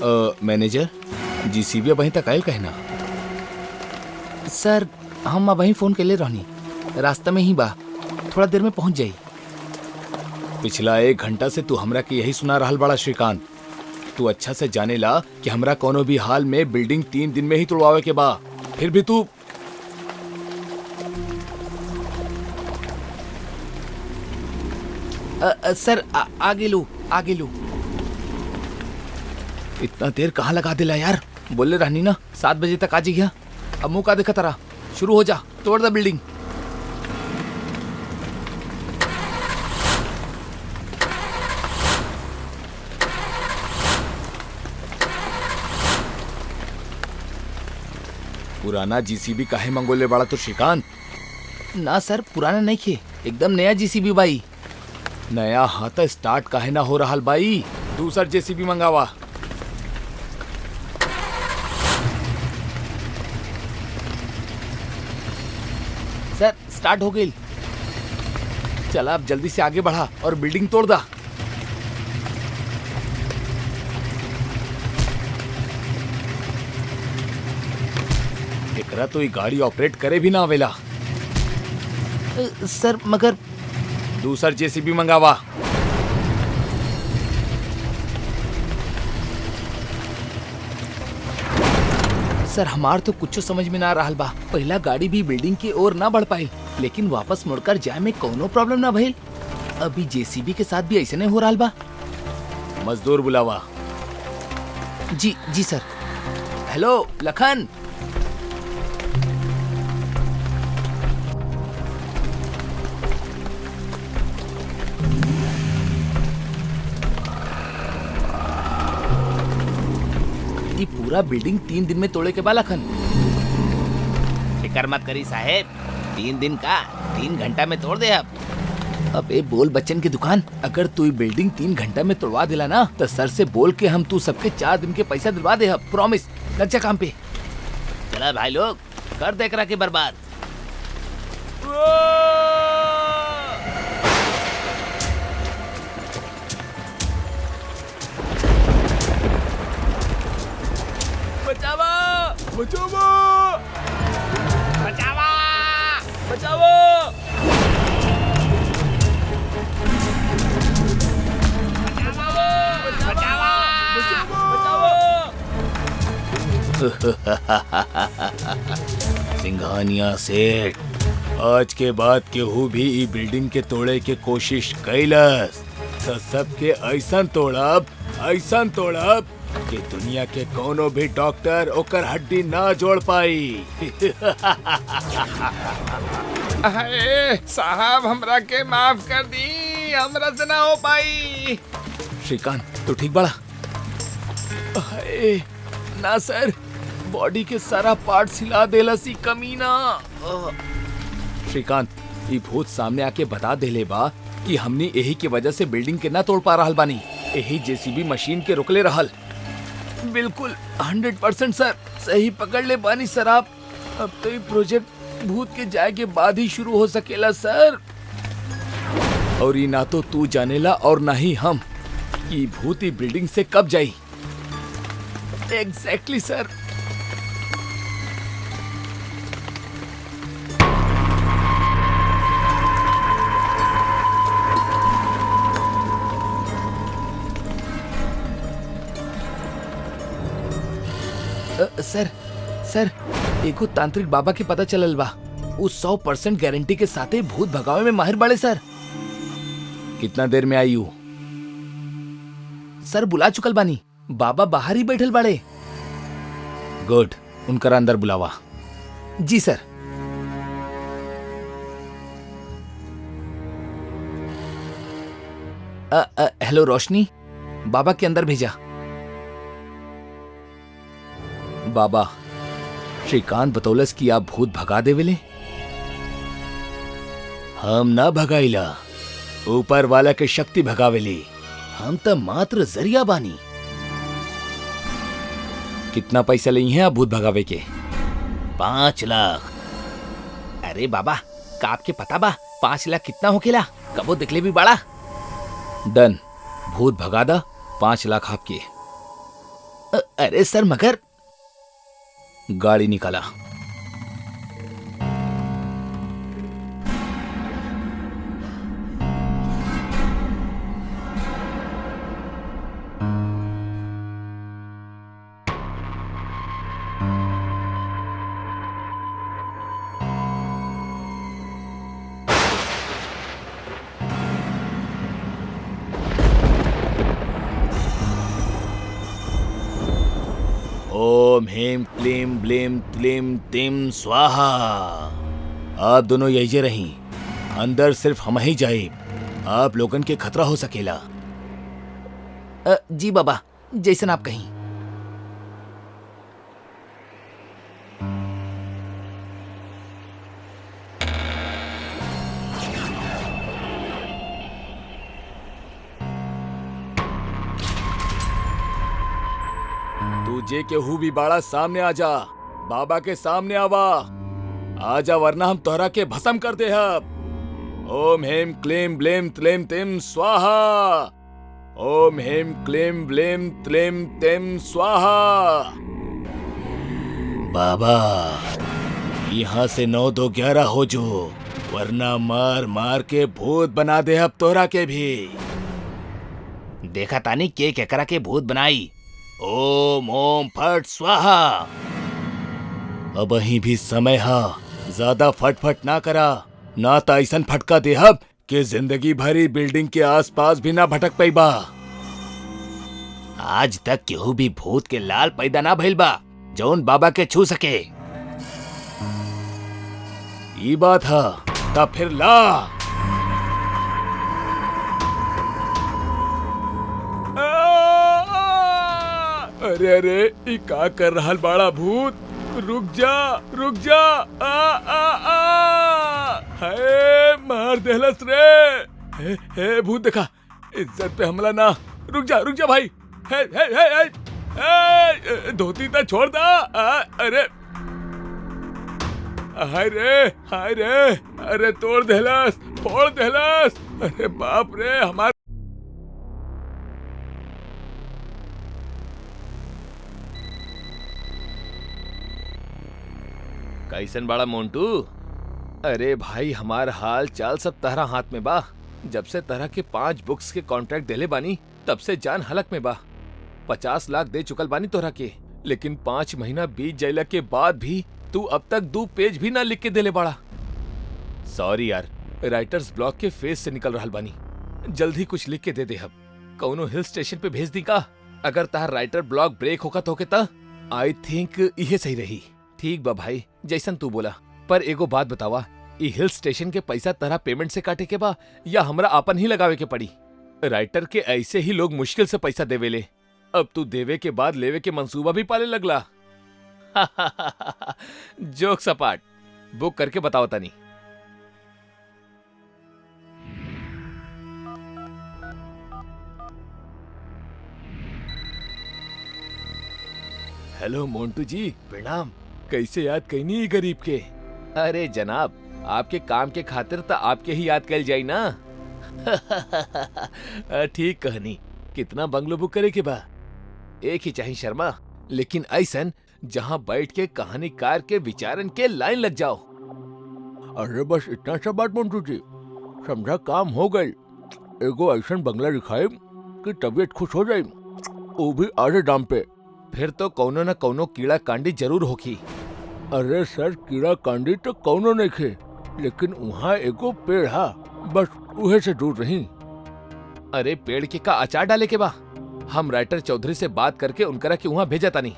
Manager GCB वहीं तक आयल कहना। सर हम वहीं फोन के लिए रहनी, रास्ता में ही बा, थोड़ा देर में पहुंच जाई। पिछला 1 घंटा से तू हमरा के यही सुना रहल बड़ा श्रीकांत। तू अच्छा से जाने ला कि हमरा कोनो भी हाल में बिल्डिंग 3 दिन में ही तोड़वावे के बा, फिर भी तू सर आगे लो। इतना देर कहाँ लगा दिला यार, बोले रहनी ना 7 बजे तक आ जाइए। अब मुँह का देखा तारा, शुरू हो जा, तोड़ द बिल्डिंग। पुराना जीसीबी काहे मंगोले बड़ा तो श्रीकांत? ना सर पुराना नहीं खे, एकदम नया जीसीबी बाई। नया हाथ स्टार्ट काहे ना हो रहा बाई, दूसरा जेसीबी मंगावा। सर स्टार्ट हो गई, चला अब जल्दी से आगे बढ़ा और बिल्डिंग तोड़ दा। एकरा तो ये गाड़ी ऑपरेट करे भी ना आवेला। सर मगर दूसरा जेसीबी मंगावा। सर हमार तो कुछ समझ में ना रहा बा। पहला गाड़ी भी बिल्डिंग की ओर ना बढ़ पाई, लेकिन वापस मुड़कर जाए में कोनो प्रॉब्लम ना भइल। अभी जेसीबी के साथ भी ऐसे नहीं हो रहा बा। मजदूर बुलावा। जी सर। हेलो लखन। ये पूरा बिल्डिंग 3 दिन में तोड़े के बा लखन। फिकर मत करी साहेब, 3 दिन का 3 घंटा में तोड़ दे। अब ए बोल बच्चन की दुकान, अगर तू ये बिल्डिंग 3 घंटा में तोड़वा दिला ना तो सर से बोल के हम तू सबके 4 दिन के पैसा दिलवा दे। प्रॉमिस, लग जा काम पे। चला भाई लोग, कर दे करा के बर्बाद। बचावा बचावा बचावा बचावा। सिंघानिया सेठ, आज के बाद केहू भी ई बिल्डिंग के तोड़े के कोशिश कैलस तो सबके ऐसा तोड़ब कि दुनिया के कोनो भी डॉक्टर ओकर हड्डी ना जोड़ पाई। अरे साहब हमरा के माफ कर दी, हमरा से ना हो पाई। श्रीकांत तू ठीक बड़ा? ना सर, बॉडी के सारा पार्ट हिला देला सी कमीना। श्रीकांत ये भूत सामने आके बता देले बा कि हमने यही की वजह से बिल्डिंग के ना तोड़ पा रहल बानी। यही जेसीबी मशीन के रोकले रहल। बिल्कुल 100% सर, सही पकड़ ले बानी सर आप। अब तो ये प्रोजेक्ट भूत के जाए के बाद ही शुरू हो सकेला सर। और ये ना तो तू जानेला और ना ही हम कि भूत ही बिल्डिंग से कब जाई। एग्जैक्टली सर। सर एगो तांत्रिक बाबा के पता चलल बा, उस 100% गारंटी के साथे भूत भगावे में माहिर बाड़े सर। कितना देर में आई हूँ? सर बुला चुकल बानी, बाबा बाहर ही बैठल बाड़े। गुड, उनकर अंदर बुलावा। जी सर। हेलो रोशनी, बाबा के अंदर भेजा। बाबा श्रीकांत बतौलस कि आप भूत भगा देवेले। हम ना भगाइला, ऊपर वाला के शक्ति भगावेले, हम तो मात्र जरिया बानी। कितना पैसा ली हैं आप भूत भगावे के? 5 लाख। अरे बाबा का आपके पता बा 5 लाख कितना होकेला? कबो दिखले भी बड़ा। डन, भूत भगा दा, 5 लाख आपके। अरे सर मगर गाड़ी निकाला। ओम ह्रीं क्लीं ब्लीं त्लीं तिं स्वाहा। आप दोनों यही रहीं, अंदर सिर्फ हम ही जाए, आप लोगन के खतरा हो सकेला। जी बाबा, जैसन आप कहीं। तू जे केहू भी बाड़ा सामने आजा, बाबा के सामने आवा, आजा वरना हम तोहरा के भस्म कर दे हब। ओम हेम क्लीं ब्लीं त्लीं तिं स्वाहा। ओम हेम क्लीं ब्लीं त्लीं तिं स्वाहा। बाबा, यहाँ से 9 2 11 हो जो, वरना मार मार के भूत बना दे अब तोहरा के भी। देखा तानी के केकरा के भूत बनाई। ओम ओम फट स्वाहा। अब अहीं भी समय हा, ज्यादा फटफट ना करा, ना तो ऐसन फटका देहब कि जिंदगी भरी बिल्डिंग के आसपास भी ना भटक पैबा। आज तक केहू भी भूत के लाल पैदा ना भइल बा जौन बाबा के छू सके। ई बात हा, तब फिर ला। अरे अरे, ई का कर रहल बाड़ा भूत? रुक जा, रुक जा। हाय, मार देहलस रे। हे भूत देखा, इज्जत पे हमला ना। रुक जा भाई। हे हे हे हे, धोती तो छोड़ दा। अरे हाय रे, अरे तोड़ देहलस, फोड़ देहलस। अरे बाप रे, हमार कैसन बड़ा मोंटू? अरे भाई, हमार हाल चाल सब तहरा हाथ में बा। जब से तरह के 5 बुक्स के कॉन्ट्रैक्ट देले बानी, तब से जान हलक में बा। 50 लाख दे चुकल बानी तोहरा के, लेकिन 5 महीना बीत जाइला के बाद भी तू अब तक 2 पेज भी ना लिख के देले बाड़ा। सॉरी यार, राइटर्स ब्लॉक के फेस से निकल रहल बानी। जल्दी कुछ लिख के दे दे। अब कौनो हिल स्टेशन पे भेज दी का? अगर तहार राइटर ब्लॉक ब्रेक होगा तो के आई थिंक इहे सही रही। ठीक बा भाई, जैसन तू बोला। पर एगो बात बतावा, ई हिल स्टेशन के पैसा तरह पेमेंट से काटे के बा या हमरा आपन ही लगावे के पड़ी? राइटर के ऐसे ही लोग मुश्किल से पैसा देवेले, अब तू देवे के बाद लेवे के मंसूबा भी पाले लगला। जोक सपाट, बुक करके बताओ तनी। हेलो मोंटू जी, प्रणाम। कैसे याद कैनी गरीब के? अरे जनाब, आपके काम के खातिर तो आपके ही याद कैल जाई ना। ठीक कहनी। कितना बंगलो बुक करे के बा? एक ही चाहिए शर्मा, लेकिन ऐसन जहाँ बैठ के कहानीकार के विचारन के लाइन लग जाओ। अरे बस इतना सा बात मोंटू जी, समझा काम हो गई। एगो ऐसन बंगला दिखाए कि तबीयत खुश हो जाए, वो भी आधे दाम पे। फिर तो कौनो न कौनो कीड़ा कांडी जरूर होगी। अरे सर, कीड़ा कांडी तो कौनो नहीं खे, लेकिन वहाँ एगो पेड़ हा, बस उहे से दूर रही। अरे पेड़ के का अचार डाले के बा? हम राइटर चौधरी से बात करके उनकरा के वहाँ भेजा तानी।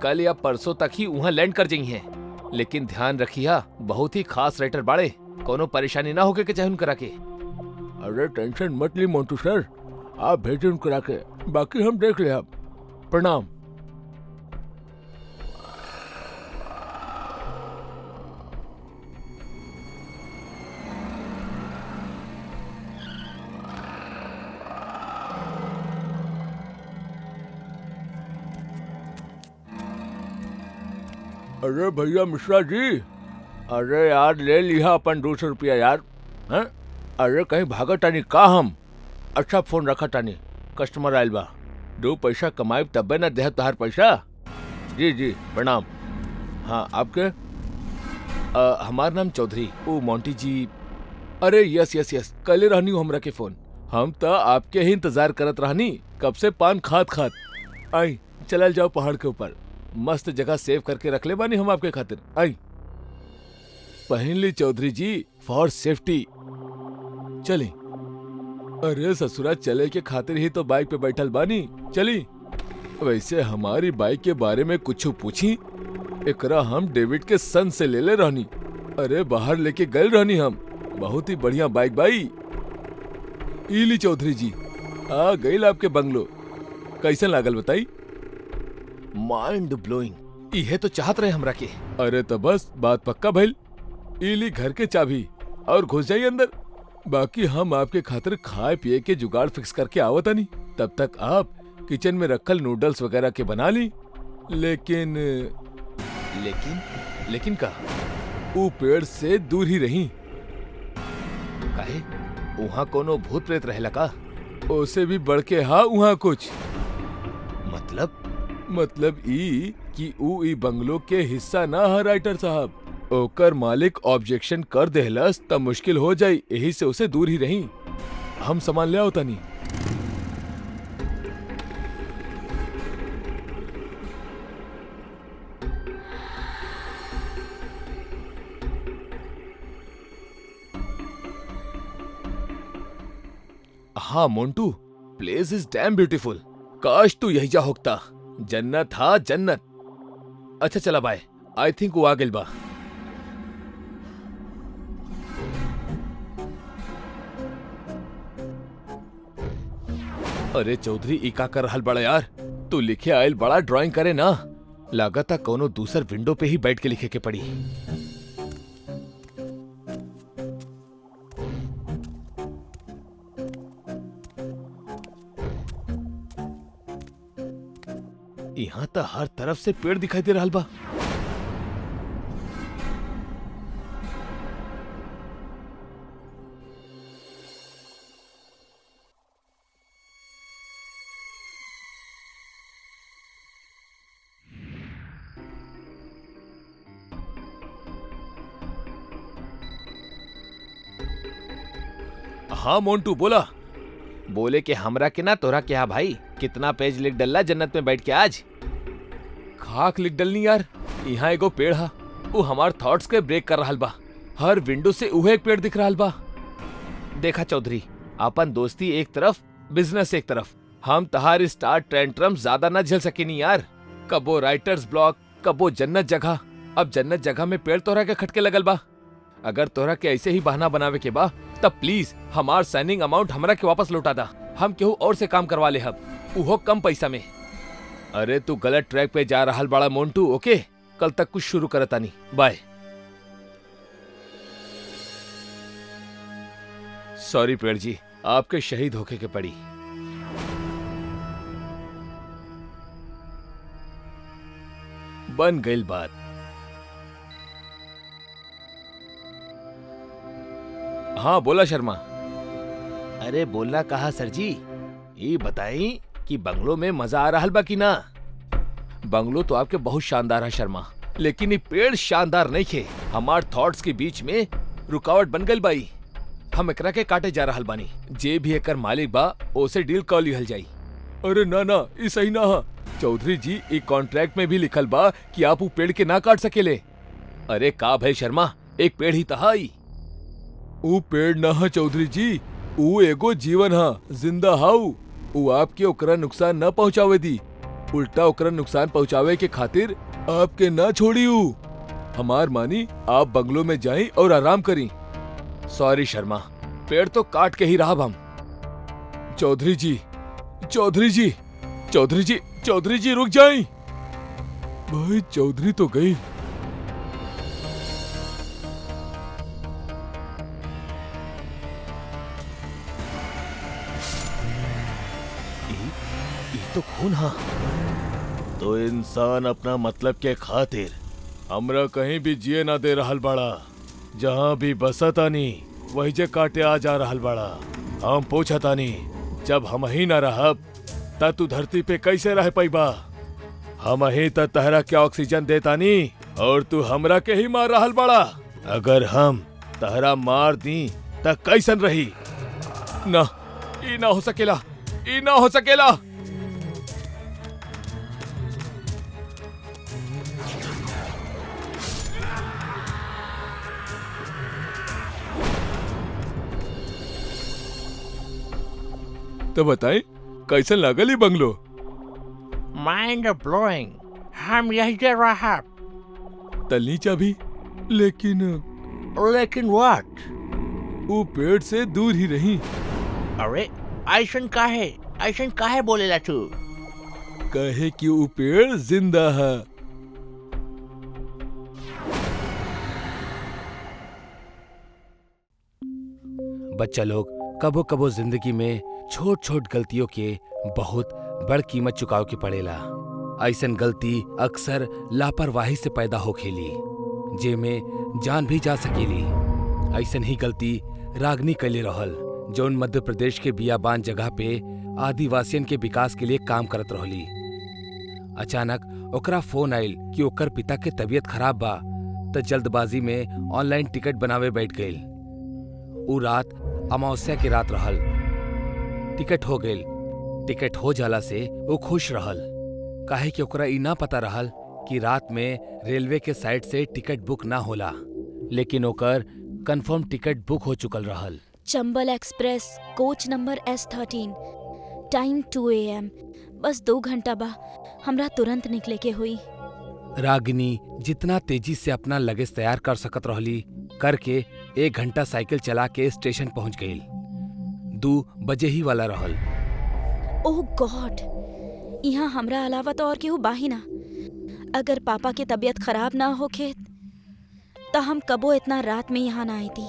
कल या परसों तक ही वहाँ लैंड कर जाई हैं। लेकिन ध्यान रखिया, बहुत ही खास राइटर बाड़े, कोनो परेशानी ना होके के चाहे उनकरा के। अरे टेंशन मत ली मोंटू सर, आप भेजे उनकरा के, बाकी हम देख ले। अब प्रणाम। अरे भैया मिश्रा जी, अरे यार ले लिया अपन 200 रुपया यार। हैं? अरे कहीं भागा टानी का हम? अच्छा फोन रखा टानी, कस्टमर आयल बा, दो पैसा कमाए तब ना दे तोहार पैसा। जी जी प्रणाम। हाँ आपके? हमार नाम चौधरी। ओ मोंटी जी। अरे यस यस यस, कल रहनी हमरा के फोन। हम तो आपके ही इंतजार करत रहनी कब से, पान खात खात। आई चलल जाओ पहाड़ के ऊपर, मस्त जगह सेव करके रख ले बानी हम आपके खातिर। आई पहन ली चौधरी जी, फॉर सेफ्टी। चली। अरे ससुरा चले के खातिर ही तो बाइक पे बैठल बानी, चली। वैसे हमारी बाइक के बारे में कुछ पूछी? एकरा हम डेविड के सन से ले ले रहनी। अरे बाहर लेके गए रहनी हम, बहुत ही बढ़िया बाइक बाई। इली चौधरी जी आ गई आपके बंगलो, कैसे लागल बताई? Mind blowing. इहे तो चाहत रहे हमरा के। अरे तो बस बात पक्का भइल। इली घर के चाबी और घुस जाइए अंदर। बाकी हम आपके खातिर खाए पिए के जुगाड़ फिक्स करके आवतानी, तब तक आप किचन में रखल नूडल्स वगैरह के बना ली। लेकिन लेकिन का? वो पेड़ से दूर ही रही। काहे? वहाँ कोनो भूत प्रेत रहेला का? ओसे भी बढ़ के हाँ वहाँ कुछ। मतलब ई कि ऊ ई बंगलो के हिस्सा ना है राइटर साहब। ओकर मालिक ऑब्जेक्शन कर देहलस तब मुश्किल हो जाई, यही से उसे दूर ही रही। हम सामान ले आओ तनी। हाँ Montu, place is damn beautiful. काश तू यही जा होता, जन्नत हा जन्नत। अच्छा चला बाय, आई थिंक वो आ गइल बा। अरे चौधरी ई का कर रहल बड़ा यार? तू लिखे आयल बड़ा ड्राइंग करे ना, लागता कोनो दूसर विंडो पे ही बैठ के लिखे के पड़ी। यहाँ तो हर तरफ से पेड़ दिखाई दे रहल बा। हाँ मोन्टू बोला। बोले कि हमरा के ना तोरा क्या भाई, कितना पेज लिख डल्ला जन्नत में बैठ के आज। खाक लिख डलनी यार, यहाँ एगो पेड़ हा, वो हमार थॉट्स के ब्रेक कर रहल बा। हर विंडो से उहे एक पेड़ दिख रहल बा। देखा चौधरी, अपन दोस्ती एक तरफ, बिजनेस एक तरफ। हम तहार स्टार टेंट्रम ज्यादा न झेल सकेनी यार। कबो राइटर्स ब्लॉक, कबो जन्नत जगह। अब जन्नत जगह में पेड़ तोरा के खटके लगल बा। अगर तोरा के ऐसे ही बहाना बनावे के बा तब प्लीज हमार साइनिंग अमाउंट हमरा के वापस लौटा दा। हम केहू और से काम करवा ले हब, उहो कम पैसा में। अरे तू गलत ट्रैक पे जा रहल बड़ा मोन्टू। ओके, कल तक कुछ शुरू करता नहीं। बाय। सॉरी पेड़ जी, आपके शहीद होके के पड़ी। बन गई बात। हाँ बोला शर्मा। अरे बोलना कहा सर जी, ये बताई कि बंगलो में मजा आ रहा बा कि ना? बंगलो तो आपके बहुत शानदार है शर्मा, लेकिन ये पेड़ शानदार नहीं थे। हमार थॉट्स के बीच में रुकावट बन गई बाई। हम एकरा के काटे जा रहल बानी। जे भी एकर मालिक बा ओसे डील कर लिहल जाई। अरे ना ना, ई सही ना हा चौधरी जी। ई कॉन्ट्रैक्ट में भी लिखल बा कि आप वो पेड़ के ना काट सकेले। अरे का भाई शर्मा, एक पेड़ ही तहाई। ऊ पेड़ ना हा चौधरी जी, ऊ एगो जीवन हा, जिंदा हाउ। ऊ आपके ओकरा नुकसान न पहुंचावे दी, उल्टा ओकरा नुकसान पहुंचावे के खातिर आपके ना छोड़ी। ऊ हमार मानी, आप बंगलो में जाई और आराम करी। सॉरी शर्मा, पेड़ तो काट के ही रहा हम। चौधरी जी, चौधरी जी, चौधरी जी, चौधरी जी रुक जाई। भाई चौधरी तो गई। तो खून हा। तो इंसान अपना मतलब के खातिर हमरा कहीं भी जिए ना दे रहल बड़ा। जहाँ भी बसतानी वही जे काटे आ जा रहल बड़ा। हम पूछतानी, जब हम ही ना रहब ता तू धरती पे कैसे रह पाइबा? हम ही त तहरा के ऑक्सीजन देतानी और तू हमरा के ही मार रहल बड़ा। अगर हम तहरा मार दी त कैसन रही? ना, ई ना हो सकेला, ई ना हो सकेला। तो बताएं कैसन लागल ई बंगलो? Mind blowing. हम यही दे रहा। तलनी चाबी, लेकिन लेकिन व्हाट? वो पेड़ से दूर ही रही। अरे ऐसन काहे बोलेला तू? कहे कि वो पेड़ जिंदा है। बच्चा लोग कबो कबो जिंदगी में छोट छोट गलतियों के बहुत बड़ कीमत चुकाव के पड़ेला। ऐसन गलती अक्सर लापरवाही से पैदा हो खेली, जेमे जान भी जा सकेली। ऐसन ही गलती रागनी कैले रहल, जौन मध्य प्रदेश के बियाबान जगह पे आदिवासियन के विकास के लिए काम करत रहली। अचानक ओकरा फोन आयल कि ओकर पिता के तबीयत खराब बा, त जल्दबाजी में ऑनलाइन टिकट बनावे बैठ गईल। उ रात अमावस्या की रात रहल। टिकट हो गईल। टिकट हो जाला से वो खुश रहल, काहे कि ओकरा ई ना पता रहल कि रात में रेलवे के साइड से टिकट बुक ना होला, लेकिन ओकर कंफर्म टिकट बुक हो चुकल रहल। Chambal express Cooch number S13, time 2 AM। बस 2 घंटा बा, हमरा तुरंत निकले के हुई। रागिनी जितना तेजी से अपना लगेज तैयार कर सकत रहली करके 1 घंटा साइकिल चला के स्टेशन पहुंच गईल। 2 बजे ही वाला रहल। ओह गॉड, यहाँ हमरा अलावा तो और केहू बाही ना। अगर पापा के तबीयत खराब ना होखे तो हम कबो इतना रात में यहाँ ना आईती।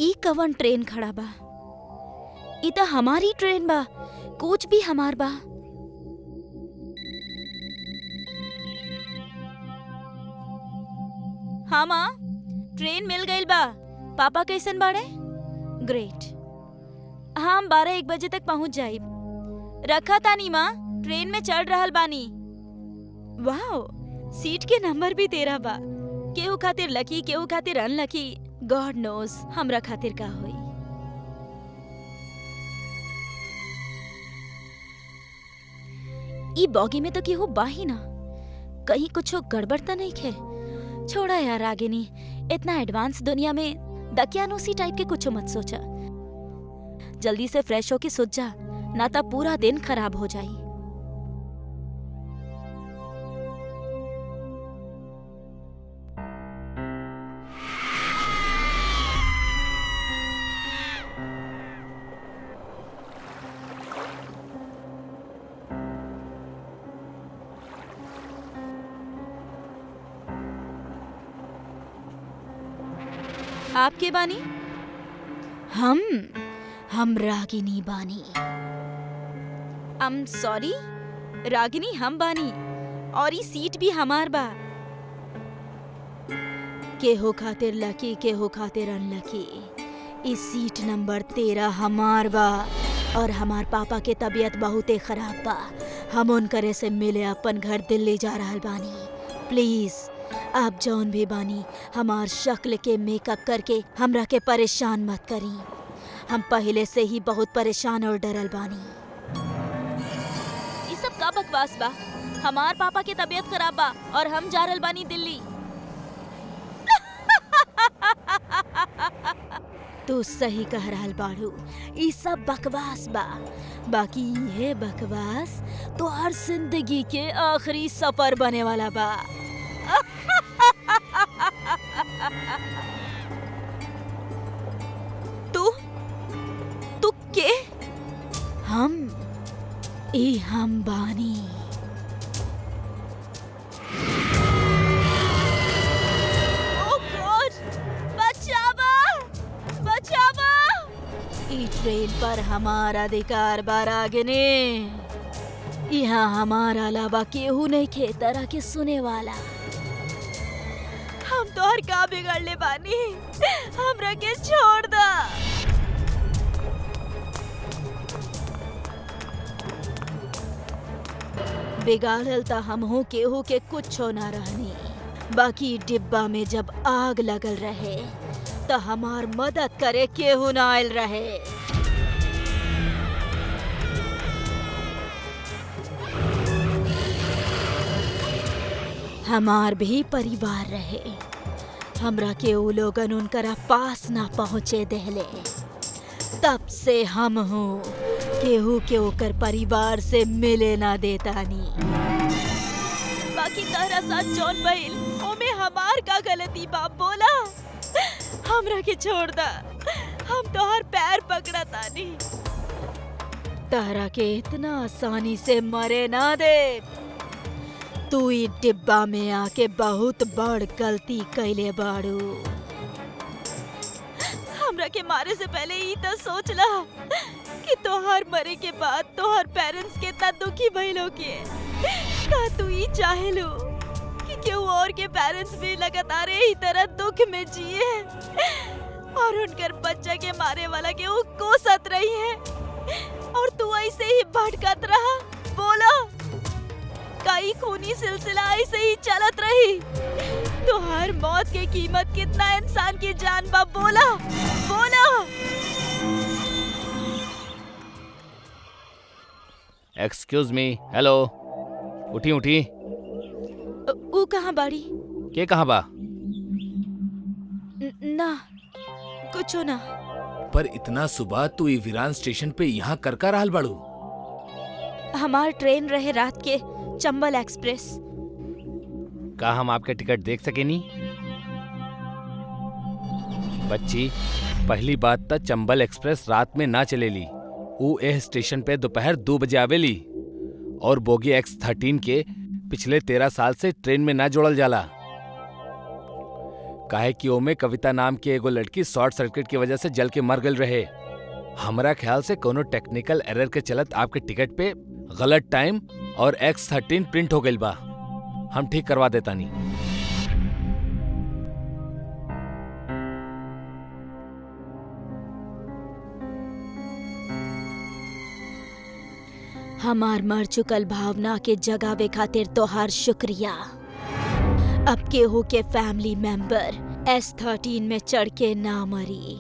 ई कवन ट्रेन खड़ा बा? ई तो हमारी ट्रेन बा, कोच भी हमार बा। हाँ माँ, ट्रेन मिल गईल बा। पापा कैसन बाड़े? ग्रेट। हाँ, हम 12-1 बजे तक पहुँच जाइब। रखा तानी माँ, ट्रेन में चढ़ रहल बानी। वाओ, सीट के नंबर भी 13 बा। केहू खातिर लकी, केहू खातिर अनलकी। गॉड नोज हमरा खातिर का होई। ई बॉगी में तो केहू बाही ना, कहीं कुछो गड़बड़ तो नहीं खे। छोड़ा यार रागिनी, इतना एडवांस दुनिया में दकियानूसी टाइप के कुछ मत सोचा। जल्दी से फ्रेश होके सो जा, ना तो पूरा दिन खराब हो जाई। आपके बानी? हम रागिनी बानी। सॉरी रागिनी, हम बानी और ई सीट भी हमार बा। केहू खातिर लकी, केहू खातिर अनलकी। ई सीट नंबर 13 हमार बा और हमार पापा के तबीयत बहुते खराब बा। हम उनकरे से मिले अपन घर दिल्ली जा रहल बानी। प्लीज आप जौन भी बानी, हमार शक्ल के मेकअप करके हमरा के परेशान मत करी। हम पहले से ही बहुत परेशान और डरल बानी। ये सब का बकवास बा? हमार पापा के तबीयत खराब बा और हम जा रहल बानी दिल्ली। तू सही कह रहल बाड़ू, ये सब बकवास बा। बाकी ये बकवास तो हर जिंदगी के आखिरी सफर बने वाला बा। तू के? हम बानी। Oh God! बचावा! ई ट्रेन पर हमारा अधिकार बा रागिनी। यहाँ हमारा अलावा केहू नहीं खे तरह के सुने वाला। हम तो हर का बिगड़ ले बानी, हमरा के छोड़ दा। बिगाड़ल त हमहू केहू के कुछो ना रहनी, बाकी डिब्बा में जब आग लगल रहे त हमार मदद करे केहू ना आयल रहे। हमार भी परिवार रहे, हमरा के उ लोगन उनकरा पास ना पहुँचे देहले। तब से हम हूँ केहू के ओकर परिवार से मिले ना देतानी। बाकी तहरा साथ जौन भइल ओमे हमार का गलती बा बोला? हमरा के छोड़ दा, हम तोहर पैर पकड़ा तानी। तहरा के इतना आसानी से मरे ना दे। तू ई डिब्बा में आके बहुत बड़ गलती कैले बाड़ू। हमरा के मारे से पहले ई त सोचला कि तोहर मरे के बाद तोहर पेरेंट्स कितना दुखी भइलो के। का तू ई चाहेलो कि केहू और के पेरेंट्स भी लगातार यही तरह दुख में जिए और उनकर बच्चा के मारे वाला के वो कोसत रही है और तू ऐसे ही भटकत रहा? बोला कई खूनी सिलसिला ऐसे ही चलत रही? तोहर मौत के कीमत कितना इंसान की जान बा? बोला बोला। एक्सक्यूज मी, हेलो, उठी उठी। ऊ कहाँ बाड़ी? के कहाँ बा? ना कुछो ना। पर इतना सुबह तू ई वीरान स्टेशन पे यहाँ कर का रहल बाड़ू? हमार ट्रेन रहे रात के, चंबल एक्सप्रेस। का हम आपके टिकट देख सके नी? बच्ची, पहली बात त चंबल एक्सप्रेस रात में ना चलेली। ऊ एह स्टेशन पे दोपहर 2 बजे आवेली और बोगी X13 के पिछले 13 साल से ट्रेन में ना जोड़ल जाला। काहे कि ओमे कविता नाम की एगो लड़की शॉर्ट सर्किट की वजह से जल के मर गल रहे। हमरा ख्याल से कोनो टेक्निकल एरर के चलत आपके टिकट पे गलत टाइम और X13 प्रिंट हो गइल बा। हम ठीक करवा देतानी। हमार मर चुकल भावना के जगावे खातिर तोहार शुक्रिया। अब केहू के फैमिली मेंबर S13 में चढ़ के ना मरी।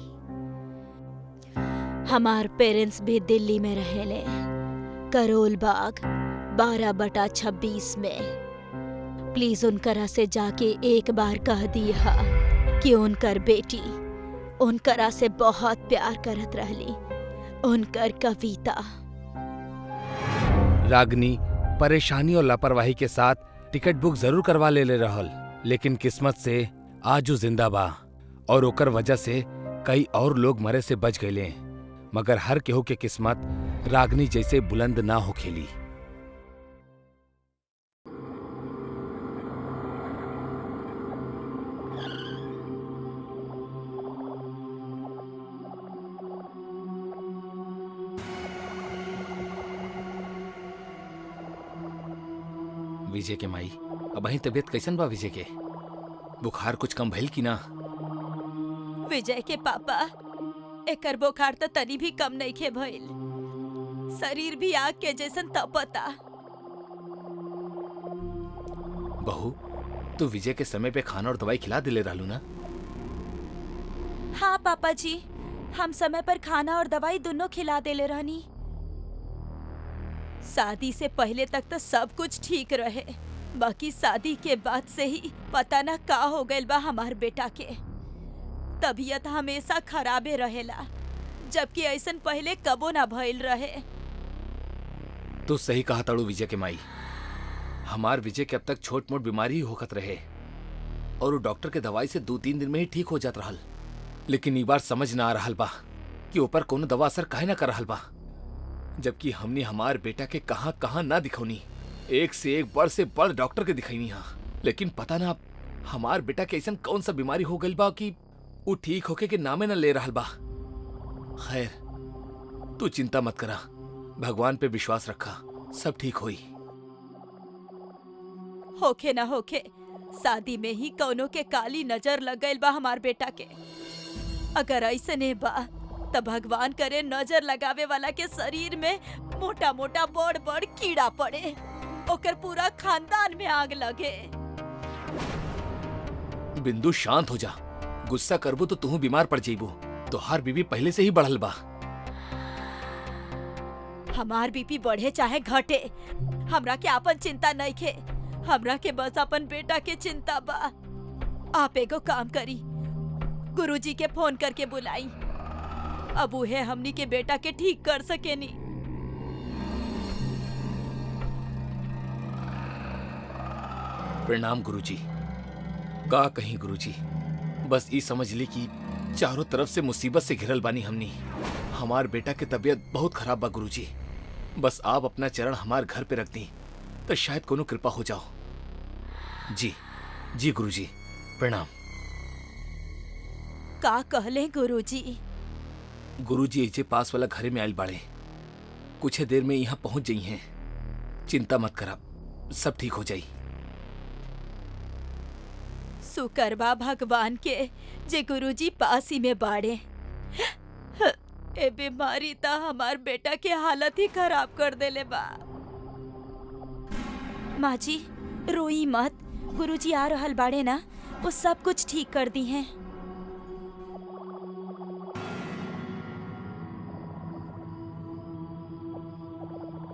हमार पेरेंट्स भी दिल्ली में रहेले, करोल बाग 12/26 में। प्लीज उनकरा से जाके एक बार कह दिया कि उनकर बेटी उनकरा से बहुत प्यार करत रहली। उनकर कविता। रागनी परेशानी और लापरवाही के साथ टिकट बुक जरूर करवा ले रहल, लेकिन किस्मत से आज उ जिंदा बा और ओकर वजह से कई और लोग मरे से बच गए। मगर हर केहू के किस्मत रागनी जैसे बुलंद ना हो खेली। विजय के माई, अब वही तबीयत कैसन बा विजय के? बुखार कुछ कम भइल की ना? विजय के पापा, एकर बुखार तो तनी भी कम नहीं खे भइल। शरीर भी आग के जैसन तपता। बहू, तू विजय के समय पे खाना और दवाई खिला दिले रहलू ना? हाँ पापा जी, हम समय पर खाना और दवाई दोनों खिला देले रहनी। शादी से पहले तक तो सब कुछ ठीक रहे, बाकी शादी के बाद से ही पता ना का हो गइल बा हमार बेटा के। तबीयत हमेशा खराबे रहेला, जबकि ऐसन पहले कबो ना भइल रहे। तू सही कहा ताड़ू विजय के माई। हमार विजय के अब तक छोट मोट बीमारी ही होखत रहे और वो डॉक्टर के दवाई से 2-3 दिन में ही ठीक हो जात रहल। लेकिन ई बार समझ ना आ रहल बा कि ऊपर कोनो दवा असर काहे ना कर रहल बा, जबकि हमने हमार बेटा के कहां कहां ना दिखौनी। एक से एक बड़ से बड़ डॉक्टर के दिखैनी हा, लेकिन पता ना हमार बेटा के ऐसन कौन सा बीमारी हो गइल बा कि वो ठीक होके के नामे न ले रहल बा। खैर, तू चिंता मत करा, भगवान पे विश्वास रखा, सब ठीक होई। होखे ना होखे, शादी में ही कौनो के काली नजर लग गइल बा हमार बेटा के। अगर ऐसने बा तब भगवान करे नजर लगावे वाला के शरीर में मोटा मोटा बड़ बड़ कीड़ा पड़े, ओकर पूरा खानदान में आग लगे। बिंदु शांत हो जा। गुस्सा करबू तो तू बीमार पड़ जाइबू। तोहार बीबी पहले से ही बढ़ल बा। हमार बीपी बढ़े चाहे घटे, हमरा के आपन चिंता नहीं खे। हमरा के बस अपन बेटा के चिंता बा। आप एगो काम करी, गुरुजी के फोन करके बुलाई। अब उहे हमनी के बेटा के ठीक कर सकेनी। प्रणाम गुरुजी। का कहीं गुरुजी, बस ई समझ ली कि चारों तरफ से मुसीबत से घिरल बानी हमनी। हमार बेटा के तबीयत बहुत खराब बा गुरुजी। बस आप अपना चरण हमार घर पे रख दी तो शायद कोनो कृपा हो जाओ। जी जी गुरुजी, प्रणाम। का कहले गुरुजी? गुरुजी एजे पास वाला घरे में आयल बाड़े। कुछ देर में यहाँ पहुंच जाई हैं। चिंता मत करा, सब ठीक हो जाई। शुक्रबा भगवान के जे गुरुजी पास ही में बाड़े। ए बीमारी ता हमार बेटा के हालत ही खराब कर देले बा। माँ जी रोई मत, गुरुजी आ रहल बाड़े ना, वो सब कुछ ठीक कर दी हैं।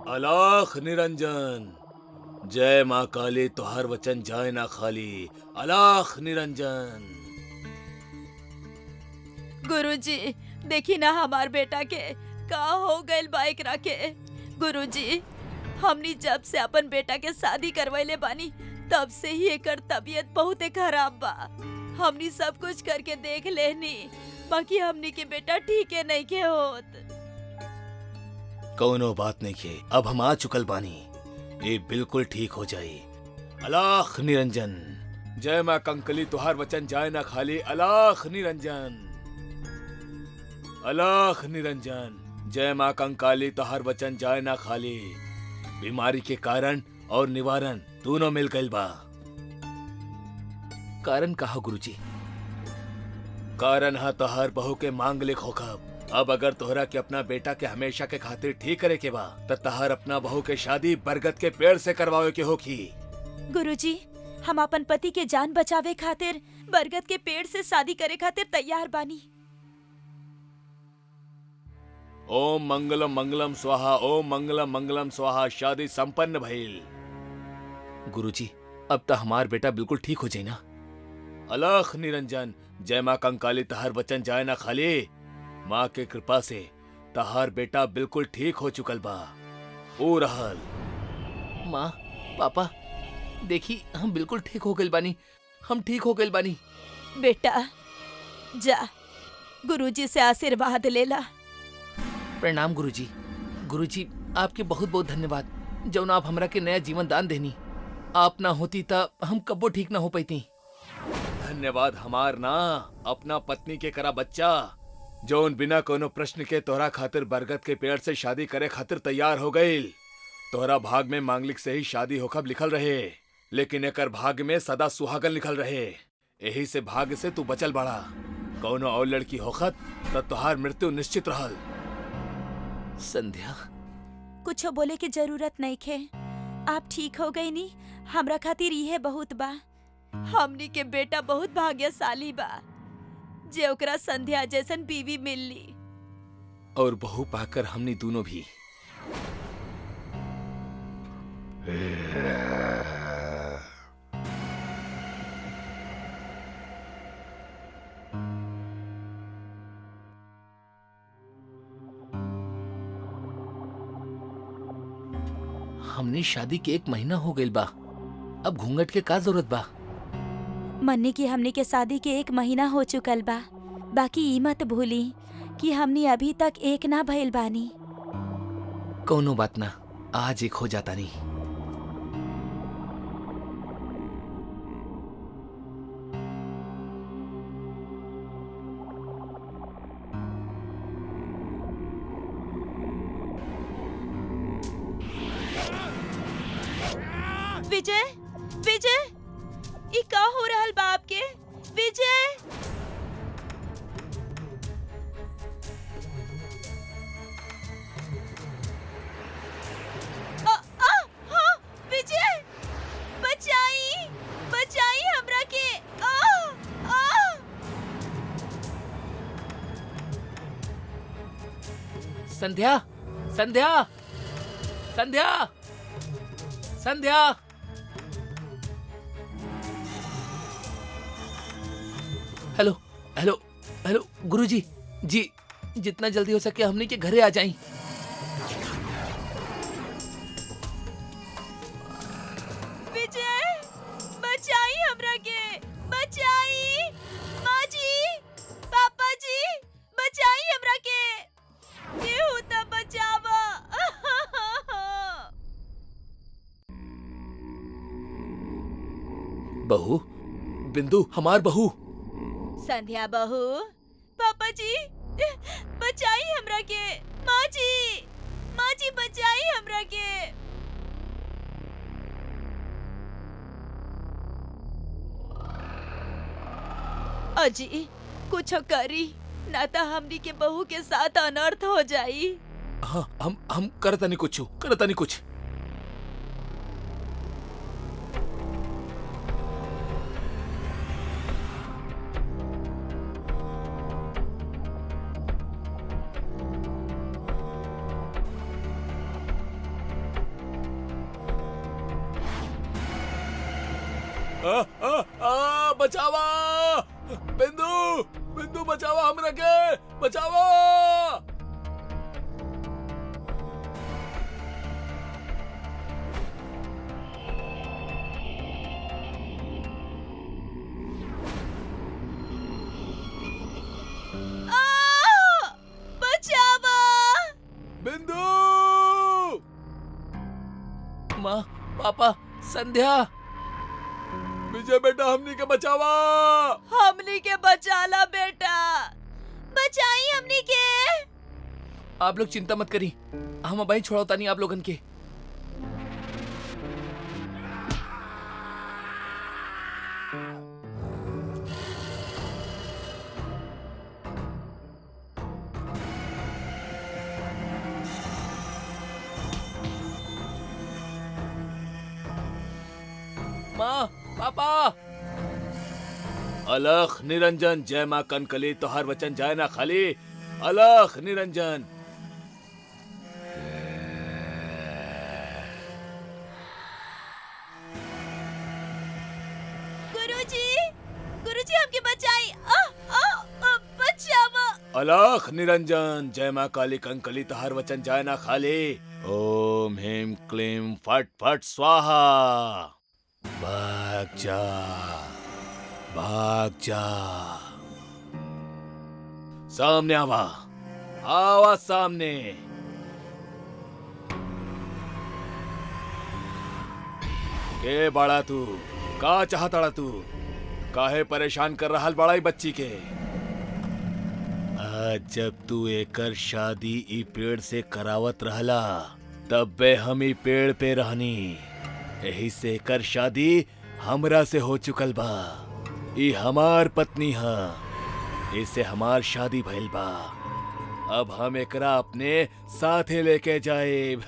अलाख निरंजन। जय माँ काली, तुहार वचन जाए ना खाली। अलाख निरंजन। गुरुजी देखी ना हमार बेटा के का हो गइल बा एकरा के। गुरुजी हमनी जब से अपन बेटा के शादी करवैले बानी तब से ही एकर तबीयत बहुत खराब बा। हमनी सब कुछ करके देख लेनी, बाकी हमनी के बेटा ठीक है नहीं के होत। कौनो बात नहीं के, अब हम आ चुकल बानी। ये बिल्कुल ठीक हो जाई। अलाख निरंजन। जय माँ कंकली, तुहार वचन जाए ना खाली। अलाख निरंजन। अलाख निरंजन। जय माँ कंकाली, तुहार वचन जाए ना खाली। बीमारी के कारण और निवारण दोनों मिल गइल बा। कारण कहा गुरुजी? कारण हा तोहार बहू के मांगलिक होखब। अब अगर तोहरा के अपना बेटा के हमेशा के खातिर ठीक करे के बा त तहार अपना बहू के शादी बरगद के पेड़ से करवावे के होखी। गुरुजी हम अपन पति के जान बचावे खातिर बरगद के पेड़ से शादी करे खातिर तैयार बानी। ओम मंगलम मंगलम स्वाहा, ओम मंगलम मंगलम स्वाहा। शादी संपन्न भइल। गुरुजी अब तो हमार बेटा बिल्कुल ठीक हो जाए ना? अलख निरंजन। जय माँ कंकाली, तहार वचन जाए ना खाली। माँ के कृपा से तहार बेटा बिल्कुल ठीक हो चुकल बा। ओ रहल। माँ पापा देखी, हम बिल्कुल ठीक हो गइल बानी। हम ठीक हो गइल बानी। बेटा जा गुरुजी से आशीर्वाद लेला। प्रणाम गुरुजी। गुरुजी आपके बहुत बहुत धन्यवाद, जौन आप हमरा के नया जीवन दान देनी। आप ना होती ता हम कब्बो ठीक ना हो पाती। धन्यवाद हमार ना, अपना पत्नी के करा बच्चा, जौन बिना कोनो प्रश्न के तोहरा खातिर बरगद के पेड़ से शादी करे खातिर तैयार हो गईल। तोहरा भाग में मांगलिक से ही शादी होखब लिखल रहे, लेकिन एकर भाग में सदा सुहागन लिखल रहे। यही से भाग्य से तू बचल बड़ा। कौनो और लड़की होखत त तोहार मृत्यु निश्चित रहल। संध्या कुछ बोले की जरूरत नहीं खे। आप ठीक हो गई नी, हमरा खातिर यह बहुत बा। हमनी के बेटा बहुत भाग्यशाली बा जे ओकरा संध्या जैसन बीवी मिलली। और बहू पाकर हमनी दोनों भी। हमने शादी के 1 महीना हो गइल बा। अब घूंघट के का जरूरत बा? मन्नी की हमनी के शादी के 1 महीना हो चुकल बा। बाकी ई मत भूली कि हमनी अभी तक एक ना भइल बानी। कौनो बात ना, आज एक हो जाता नहीं। विजय विजय ई का हो रहल बा आपके? विजय हाँ, विजय संध्या, संध्या, संध्या, संध्या। हेलो हेलो हेलो गुरुजी जी, जितना जल्दी हो सके हमने के घरे आ जाएं। विजय, बचाई हमरा के, बचाई। माँ जी, पापा जी, बचाई हमरा के। केहू त बचावा। बहू, बिंदु हमार बहू। संध्या बहू, पापा जी, बचाई हमरा के। माँ जी बचाई हमरा के। अजी कुछ करी, ना तो हमनी के बहू के साथ अनर्थ हो जाई। हाँ, हम करता नहीं कुछ, करता नहीं कुछ। बचावा बिंदु, बिंदु बचावा हमरा के, बचावा। बचावा। बिंदु, माँ, पापा, संध्या। विजय बेटा हमनी के बचावा। हमनी के बचाला बेटा, बचाई हमनी के। आप लोग चिंता मत करी, हम अब छोड़ौता नहीं आप लोगन के। माँ, पापा। अलख निरंजन, जय मां कनकली, तोहार वचन जाए ना खाली। अलख निरंजन। गुरुजी, गुरुजी हमके बचाई। बचावा। अलख निरंजन, जय मां काली कंकली, तोहार वचन जाए ना खाली। ओम ह्रीं क्लीं फट फट स्वाहा। भाग जा, भाग जा। सामने आवा, आवा सामने। के बाड़ा तू, का चाहताड़ा तू, काहे परेशान कर रहा बड़ाई बच्ची के। आज जब तू एकर शादी ई पेड़ से करावत रहला, तब बे हम ई पेड़ पे रहनी। यही से एकर शादी हमरा से हो चुकल बा। ई हमार पत्नी हा, इसे हमार शादी भइल बा। अब हम एकरा अपने साथे लेके जाएब।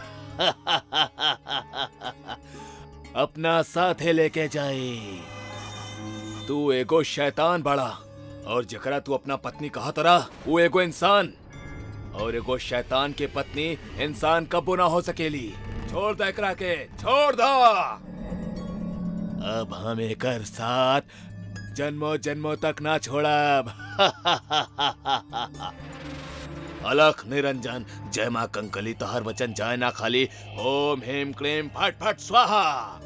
अपना साथे लेके जाए। तू एगो शैतान बड़ा, और जकरा तू अपना पत्नी कहा तरा वो एगो इंसान, और एगो शैतान के पत्नी इंसान कबो ना हो सकेली। छोड़ दे एकरा के, छोड़ दो। अब हम एकर साथ जन्मों जन्मों तक ना छोड़ब। अलख निरंजन, जय मां कंकली, तोहर वचन जाए ना खाली। ओम ह्रीं क्लीं फट फट स्वाहा।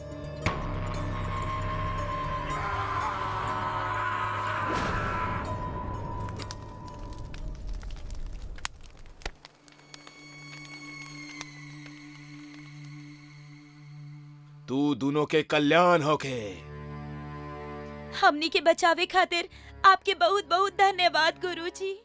तू दोनों के कल्याण होके। हमनी के बचावे खातिर आपके बहुत बहुत धन्यवाद गुरुजी।